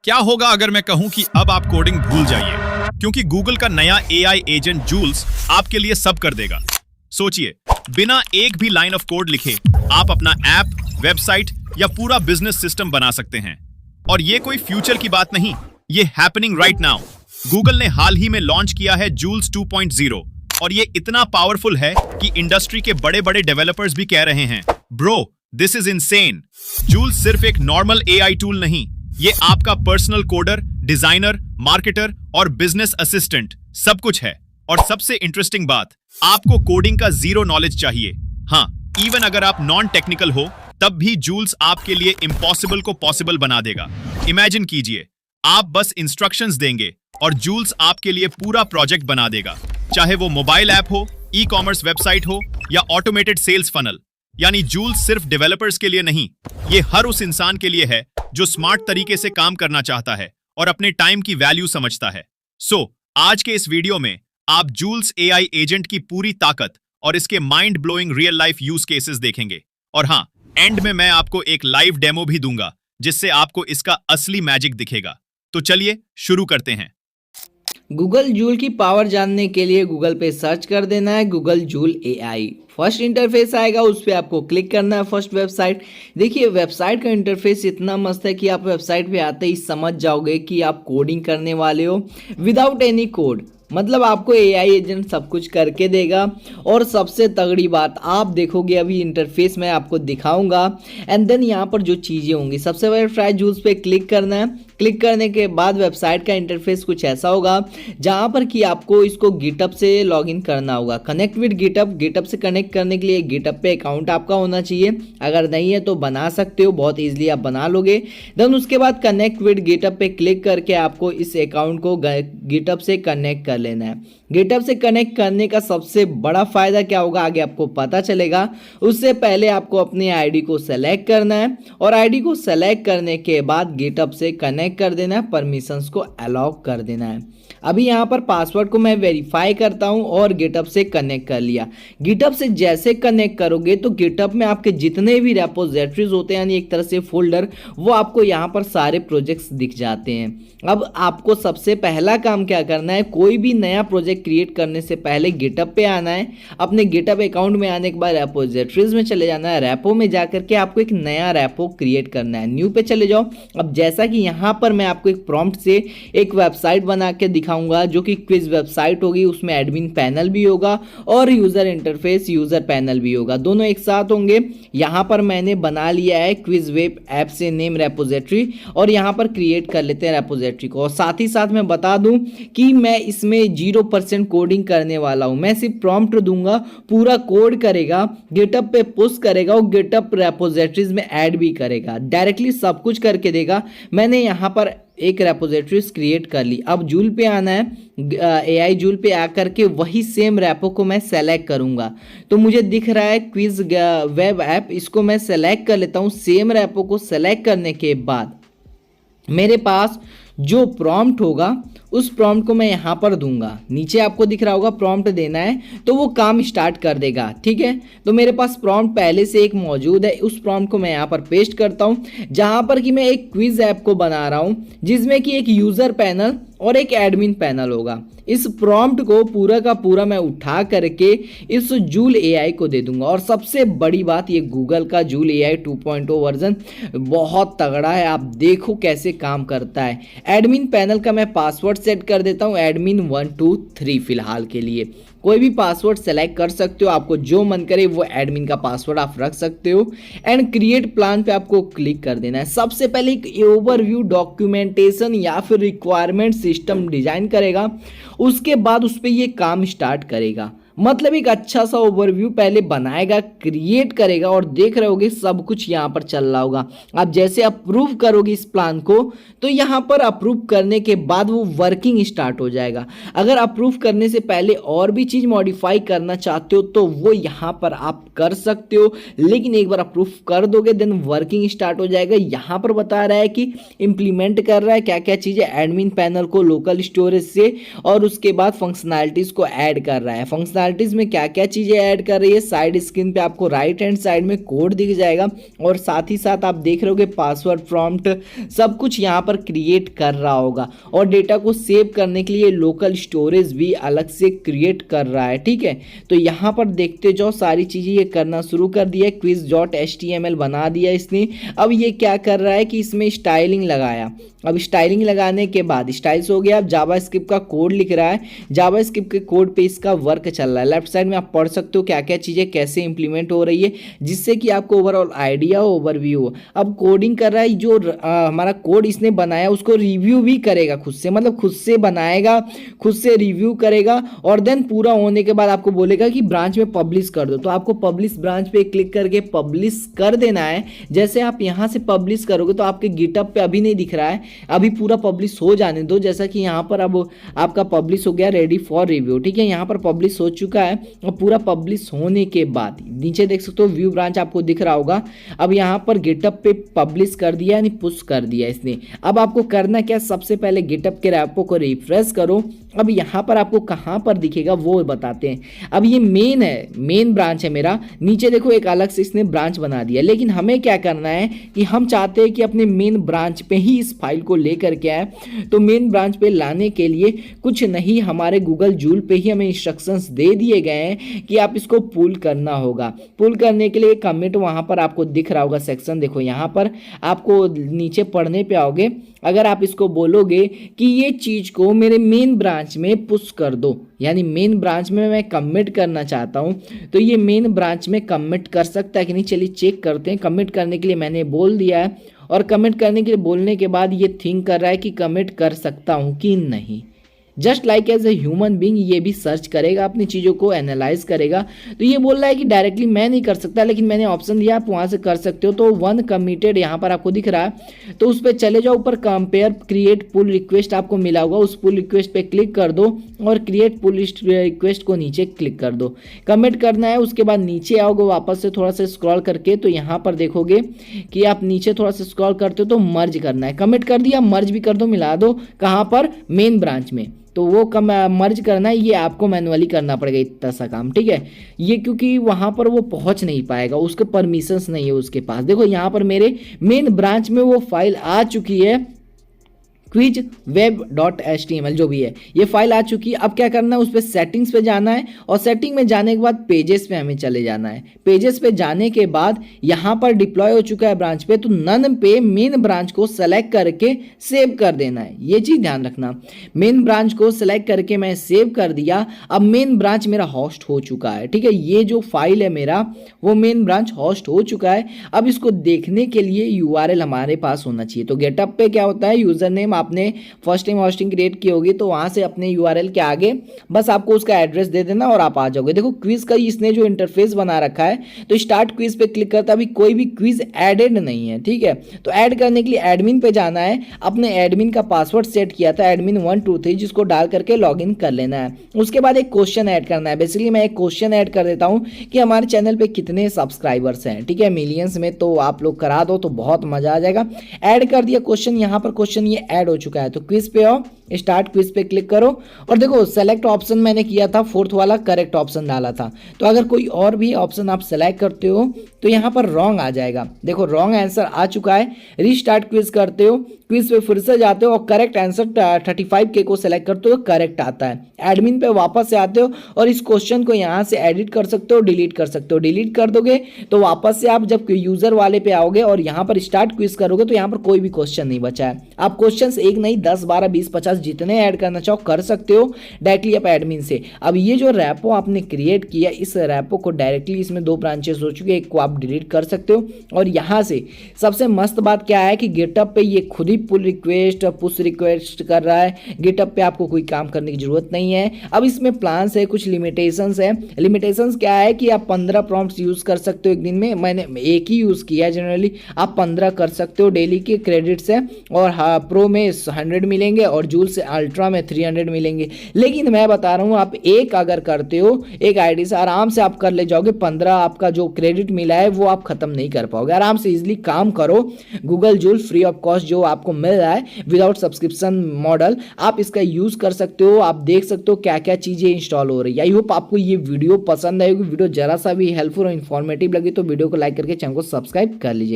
क्या होगा अगर मैं कहूं कि अब आप कोडिंग भूल जाइए, क्योंकि गूगल का नया एआई एजेंट जूल्स आपके लिए सब कर देगा। सोचिए, बिना एक भी लाइन ऑफ कोड लिखे आप अपना ऐप, वेबसाइट या पूरा बिजनेस सिस्टम बना सकते हैं। और ये कोई फ्यूचर की बात नहीं, ये हैपनिंग राइट नाउ। गूगल ने हाल ही में लॉन्च किया है जूल्स 2.0 और ये इतना पावरफुल है कि इंडस्ट्री के बड़े बड़े डेवलपर्स भी कह रहे हैं, bro this is insane. Jules सिर्फ एक नॉर्मल एआई टूल नहीं, ये आपका पर्सनल कोडर, डिजाइनर, मार्केटर और बिजनेस असिस्टेंट सब कुछ है। और सबसे इंटरेस्टिंग बात, आपको कोडिंग का जीरो नॉलेज चाहिए। हाँ, इवन अगर आप नॉन टेक्निकल हो तब भी जूल्स आपके लिए इम्पॉसिबल को पॉसिबल बना देगा। इमेजिन कीजिए, आप बस इंस्ट्रक्शंस देंगे और जूल्स आपके लिए पूरा प्रोजेक्ट बना देगा, चाहे वो मोबाइल ऐप हो, ई कॉमर्स वेबसाइट हो या ऑटोमेटेड सेल्स फनल। यानी जूल्स सिर्फ डेवलपर्स के लिए नहीं, ये हर उस इंसान के लिए है जो स्मार्ट तरीके से काम करना चाहता है और अपने टाइम की वैल्यू समझता है। आज के इस वीडियो में आप जूल्स एआई एजेंट की पूरी ताकत और इसके mind blowing real life use cases देखेंगे। और हाँ, एंड में मैं आपको एक लाइव डेमो भी दूंगा जिससे आपको इसका असली मैजिक दिखेगा। तो चलिए शुरू करते हैं। गूगल जूल की पावर जानने के लिए गूगल पे सर्च कर देना है Google joule AI. First interface आएगा, उस पर आपको क्लिक करना है। फर्स्ट वेबसाइट देखिए, वेबसाइट का इंटरफेस इतना मस्त है कि आप वेबसाइट पे आते ही समझ जाओगे कि आप कोडिंग करने वाले हो विदाउट एनी कोड। मतलब आपको एआई एजेंट सब कुछ करके देगा। और सबसे तगड़ी बात आप देखोगे, अभी इंटरफेस मैं आपको दिखाऊंगा एंड देन यहाँ पर जो चीज़ें होंगी, सबसे पहले ट्राई जूल्स पे क्लिक करना है। क्लिक करने के बाद वेबसाइट का इंटरफेस कुछ ऐसा होगा जहाँ पर कि आपको इसको गिटअप से लॉगिन करना होगा। कनेक्ट विद गिटअप, गिटअप से कनेक्ट करने के लिए गिटअप पे अकाउंट आपका होना चाहिए। अगर नहीं है तो बना सकते हो, बहुत ईजिली आप बना लोगे। देन उसके बाद कनेक्ट विद गिटअप पे क्लिक करके आपको इस अकाउंट को गिटअप से कनेक्ट कर लेना है। गिटअप से कनेक्ट करने का सबसे बड़ा फायदा क्या होगा आगे आपको पता चलेगा। उससे पहले आपको अपनी आईडी को सेलेक्ट करना है और आईडी को सेलेक्ट करने के बाद गिटअप से कनेक्ट कर देना है, परमिशंस को अलाउ कर देना है। अभी यहाँ पर पासवर्ड को मैं वेरीफाई करता हूँ और गिटअप से कनेक्ट कर लिया। गिटअप से जैसे कनेक्ट करोगे तो गिटअप में आपके जितने भी रेपोजिटरीज होते हैं, यानी एक तरह से फोल्डर, वो आपको यहाँ पर सारे प्रोजेक्ट्स दिख जाते हैं। अब आपको सबसे पहला काम क्या करना है, कोई भी नया प्रोजेक्ट क्रिएट करने से पहले गिटअप पे आना है। अपने गिटअप अकाउंट में आने के बाद रेपोजिटरीज में चले जाना है। रेपो में जाकर के आपको एक नया रेपो क्रिएट करना है। न्यू पे चले जाओ। अब जैसा कि यहाँ पर मैं आपको एक प्रॉम्प्ट से एक वेबसाइट बना के दिखाऊंगा जो कि क्विज वेबसाइट होगी। उसमें एडमिन पैनल भी होगा और यूजर इंटरफेस यूजर पैनल भी होगा, दोनों एक साथ होंगे। यहाँ पर मैंने बना लिया है क्विज वेब ऐप से नेम रेपोजिटरी और यहाँ पर क्रिएट कर लेते हैं रेपोजिटरी को। और साथ ही साथ मैं बता दूं कि मैं इसमें 0% कोडिंग करने वाला हूं। मैं सिर्फ प्रॉम्प्ट दूंगा, पूरा कोड करेगा, गिटअप पे पुश करेगा और गिटअप रेपोजिटरीज में ऐड भी करेगा, डायरेक्टली सब कुछ करके देगा। मैंने यहाँ पर एक रेपोजिटरीज क्रिएट कर ली। अब जूल पे आना है, एआई जूल पे आकर के वही सेम रेपो को मैं सेलेक्ट करूंगा। तो मुझे दिख रहा है क्विज वेब ऐप, इसको मैं सेलेक्ट कर लेता हूं। सेम रेपो को सेलेक्ट करने के बाद मेरे पास जो प्रॉम्प्ट होगा उस प्रॉम्प्ट को मैं यहाँ पर दूंगा। नीचे आपको दिख रहा होगा प्रॉम्प्ट देना है, तो वो काम स्टार्ट कर देगा। ठीक है, तो मेरे पास प्रॉम्प्ट पहले से एक मौजूद है। उस प्रॉम्प्ट को मैं यहाँ पर पेस्ट करता हूँ, जहाँ पर कि मैं एक क्विज ऐप को बना रहा हूँ जिसमें कि एक यूजर पैनल और एक एडमिन पैनल होगा। इस प्रॉम्प्ट को पूरा का पूरा मैं उठा करके इस जूल एआई को दे दूंगा। और सबसे बड़ी बात, ये गूगल का जूल एआई 2.0 वर्जन बहुत तगड़ा है, आप देखो कैसे काम करता है। एडमिन पैनल का मैं पासवर्ड सेट कर देता हूं, एडमिन 123 फिलहाल के लिए। कोई भी पासवर्ड सेलेक्ट कर सकते हो, आपको जो मन करे वो एडमिन का पासवर्ड आप रख सकते हो। एंड क्रिएट प्लान पे आपको क्लिक कर देना है। सबसे पहले एक ओवरव्यू डॉक्यूमेंटेशन या फिर रिक्वायरमेंट सिस्टम डिजाइन करेगा, उसके बाद उस पर ये काम स्टार्ट करेगा। मतलब एक अच्छा सा ओवरव्यू पहले बनाएगा, क्रिएट करेगा और देख रहे होगे सब कुछ यहाँ पर चल रहा होगा। आप जैसे अप्रूव करोगे इस प्लान को तो यहाँ पर अप्रूव करने के बाद वो वर्किंग स्टार्ट हो जाएगा। अगर अप्रूव करने से पहले और भी चीज़ मॉडिफाई करना चाहते हो तो वो यहाँ पर आप कर सकते हो, लेकिन एक बार अप्रूव कर दोगे देन वर्किंग स्टार्ट हो जाएगा। यहाँ पर बता रहा है कि इम्प्लीमेंट कर रहा है क्या क्या चीज़ें, एडमिन पैनल को लोकल स्टोरेज से, और उसके बाद फंक्शनैलिटीज़ को ऐड कर रहा है। फंक्शनैलिटी फंक्शनैलिटीज में क्या क्या चीज़ें ऐड कर रही है। साइड स्क्रीन पे आपको राइट हैंड साइड में कोड दिख जाएगा और साथ ही साथ आप देख रहे होगे पासवर्ड प्रॉम्प्ट सब कुछ यहाँ पर क्रिएट कर रहा होगा और डेटा को सेव करने के लिए लोकल स्टोरेज भी अलग से क्रिएट कर रहा है। ठीक है, तो यहाँ पर देखते जाओ सारी चीज़ें ये करना शुरू कर दिया है। quiz.html बना दिया इसने। अब ये क्या कर रहा है कि इसमें स्टाइलिंग लगाया। अब स्टाइलिंग लगाने के बाद स्टाइल्स हो गया। अब जावास्क्रिप्ट का कोड लिख रहा है, जावास्क्रिप्ट के कोड पे इसका वर्क चल रहा है। लेफ्ट साइड में आप पढ़ सकते हो क्या क्या चीज़ें कैसे इंप्लीमेंट हो रही है, जिससे कि आपको ओवरऑल आइडिया हो, ओवरव्यू हो। अब कोडिंग कर रहा है, जो हमारा कोड इसने बनाया उसको रिव्यू भी करेगा खुद से, मतलब खुद से बनाएगा, खुद से रिव्यू करेगा और देन पूरा होने के बाद आपको बोलेगा कि ब्रांच में पब्लिश कर दो। तो आपको पब्लिश ब्रांच पे क्लिक करके पब्लिश कर देना है। जैसे आप यहाँ से पब्लिश करोगे तो आपके गिटअप पे अभी नहीं दिख रहा है, अभी पूरा पब्लिश हो जाने दो। जैसा कि यहाँ पर अब आपका पब्लिश हो गया, रेडी फॉर रिव्यू। ठीक है, यहाँ पर पब्लिश हो चुका है और पूरा पब्लिश होने के बाद नीचे देख सकते हो व्यू ब्रांच आपको दिख रहा होगा। अब यहाँ पर गिटअप पे पब्लिश कर दिया, यानी पुश कर दिया इसने। अब आपको करना क्या, सबसे पहले गिटअप के रैपो को रिफ्रेश करो। अब यहाँ पर आपको कहाँ पर दिखेगा वो बताते हैं। अब ये मेन है, मेन ब्रांच है मेरा। नीचे देखो एक अलग से इसने ब्रांच बना दिया, लेकिन हमें क्या करना है कि हम चाहते हैं कि अपने मेन ब्रांच पे ही इस फाइल को लेकर के आए। तो मेन ब्रांच पे लाने के लिए कुछ नहीं, हमारे गूगल जूल पे ही हमें इंस्ट्रक्शंस दे दिए गए हैं कि आप इसको पुल करना होगा। पुल करने के लिए कमिट वहाँ पर आपको दिख रहा होगा सेक्शन, देखो यहाँ पर आपको नीचे पढ़ने पे आओगे। अगर आप इसको बोलोगे कि ये चीज़ को मेरे मेन ब्रांच में पुश कर दो, यानी मेन ब्रांच में मैं कमिट करना चाहता हूँ, तो ये मेन ब्रांच में कमिट कर सकता है कि नहीं। चलिए चेक करते हैं। कमिट करने के लिए मैंने बोल दिया है और कमिट करने के लिए बोलने के बाद ये थिंक कर रहा है कि कमिट कर सकता हूँ कि नहीं। Just like as a human being ये भी सर्च करेगा, अपनी चीज़ों को एनालाइज करेगा। तो ये बोल रहा है कि डायरेक्टली मैं नहीं कर सकता, लेकिन मैंने ऑप्शन दिया आप वहाँ से कर सकते हो। तो वन कमिटेड यहाँ पर आपको दिख रहा है, तो उस पर चले जाओ। ऊपर कंपेयर क्रिएट पुल रिक्वेस्ट आपको मिला होगा, उस पुल रिक्वेस्ट पे क्लिक कर दो और क्रिएट पुल रिक्वेस्ट को नीचे क्लिक कर दो। कमिट करना है, उसके बाद नीचे आओगे वापस से थोड़ा सा स्क्रॉल करके, तो यहाँ पर देखोगे कि आप नीचे थोड़ा सा स्क्रॉल करते हो तो मर्ज करना है। कमिट कर दिया, मर्ज भी कर दो, मिला दो। कहाँ पर, मेन ब्रांच में। तो वो मर्ज करना है, ये आपको मैनुअली करना पड़ेगा इतना सा काम। ठीक है, ये क्योंकि वहाँ पर वो पहुँच नहीं पाएगा, उसके परमिशंस नहीं है उसके पास। देखो यहाँ पर मेरे मेन ब्रांच में वो फाइल आ चुकी है, quizweb.html जो भी है ये फाइल आ चुकी है। अब क्या करना है, उस पर सेटिंग्स पे जाना है और सेटिंग में जाने के बाद पेजेस पे हमें चले जाना है। पेजेस पे जाने के बाद यहाँ पर डिप्लॉय हो चुका है ब्रांच पे, तो नन पे मेन ब्रांच को सेलेक्ट करके सेव कर देना है। ये चीज़ ध्यान रखना, मेन ब्रांच को सेलेक्ट करके मैं सेव कर दिया। अब मेन ब्रांच मेरा होस्ट हो चुका है। ठीक है, ये जो फाइल है मेरा वो मेन ब्रांच होस्ट हो चुका है। अब इसको देखने के लिए URL हमारे पास होना चाहिए। तो गेटअप पे क्या होता है, यूजर नेम आपने फर्स्ट टाइम होस्टिंग क्रिएट की होगी, तो वहां से अपने URL के आगे बस आपको उसका एड्रेस दे देना और आप आ जाओगे। देखो क्विज का इसने जो इंटरफेस बना रखा है, तो स्टार्ट क्विज पे क्लिक करता अभी कोई भी क्विज एडेड नहीं है। ठीक है, तो ऐड करने के लिए एडमिन पे जाना है। अपने एडमिन का पासवर्ड सेट किया था एडमिन 123, जिसको डाल करके लॉगिन कर लेना है। उसके बाद एक क्वेश्चन ऐड करना है। बेसिकली मैं एक क्वेश्चन ऐड कर देता हूं कि हमारे चैनल पे कितने सब्सक्राइबर्स हैं। ठीक है, मिलियंस में, तो आप लोग करा दो तो बहुत मजा आ जाएगा। ऐड कर दिया क्वेश्चन, यहाँ पर क्वेश्चन ये ऐड हो चुका है। तो क्विज पे आओ, स्टार्ट क्विज पे क्लिक करो और देखो सेलेक्ट ऑप्शन मैंने किया था, फोर्थ वाला करेक्ट ऑप्शन डाला था। तो अगर कोई और भी ऑप्शन आप सेलेक्ट करते हो तो यहाँ पर रॉन्ग आ जाएगा। देखो रॉन्ग आंसर आ चुका है। रीस्टार्ट क्विज करते हो, क्विज पे फिर से जाते हो और करेक्ट आंसर 35K को सेलेक्ट करते हो, करेक्ट आता है। एडमिन पे वापस से आते हो और इस क्वेश्चन को यहाँ से एडिट कर सकते हो, डिलीट कर सकते हो। डिलीट कर दोगे तो वापस से आप जब यूजर वाले पे आओगे और यहाँ पर स्टार्ट क्विज करोगे तो यहाँ पर कोई भी क्वेश्चन नहीं बचा है। आप क्वेश्चन एक नहीं 10, 12, 20, 50 जितने ऐड करना चाहो कर सकते हो डायरेक्टली आप एडमिन से। अब ये जो रैपो आपने क्रिएट किया, इस रैपो को डायरेक्टली इसमें 2 ब्रांचेस हो चुके हैं, एक को आप डिलीट कर सकते हो। और यहाँ से सबसे मस्त बात क्या है कि गिटअप पे ये खुद ही पुल रिक्वेस्ट, पुश रिक्वेस्ट कर रहा है। गिटअप पे आपको कोई काम करने की जरूरत नहीं है। अब इसमें प्लान्स है, कुछ लिमिटेशंस है। लिमिटेशंस क्या है कि आप 15 प्रॉम्प्ट्स यूज कर सकते हो एक दिन में। मैंने एक ही यूज किया है, जनरली आप 15 कर सकते हो। डेली के क्रेडिट्स है और प्रो में 100 मिलेंगे और जूल जूल से अल्ट्रा में 300 मिलेंगे। लेकिन मैं बता रहा हूँ आप एक अगर करते हो एक आईडी से आराम से आप कर ले जाओगे, 15 आपका जो क्रेडिट मिला है वो आप खत्म नहीं कर पाओगे। आराम से इजिली काम करो। Google joule free of cost जो आपको मिल रहा है विदाउट सब्सक्रिप्शन मॉडल, आप इसका यूज कर सकते हो। आप देख सकते हो क्या क्या चीजें इंस्टॉल हो रही है। आई होप आपको ये वीडियो पसंद आएगी। वीडियो जरा सा भी हेल्पफुल और इन्फॉर्मेटिव लगी तो वीडियो को लाइक करके चैनल को सब्सक्राइब कर लीजिए।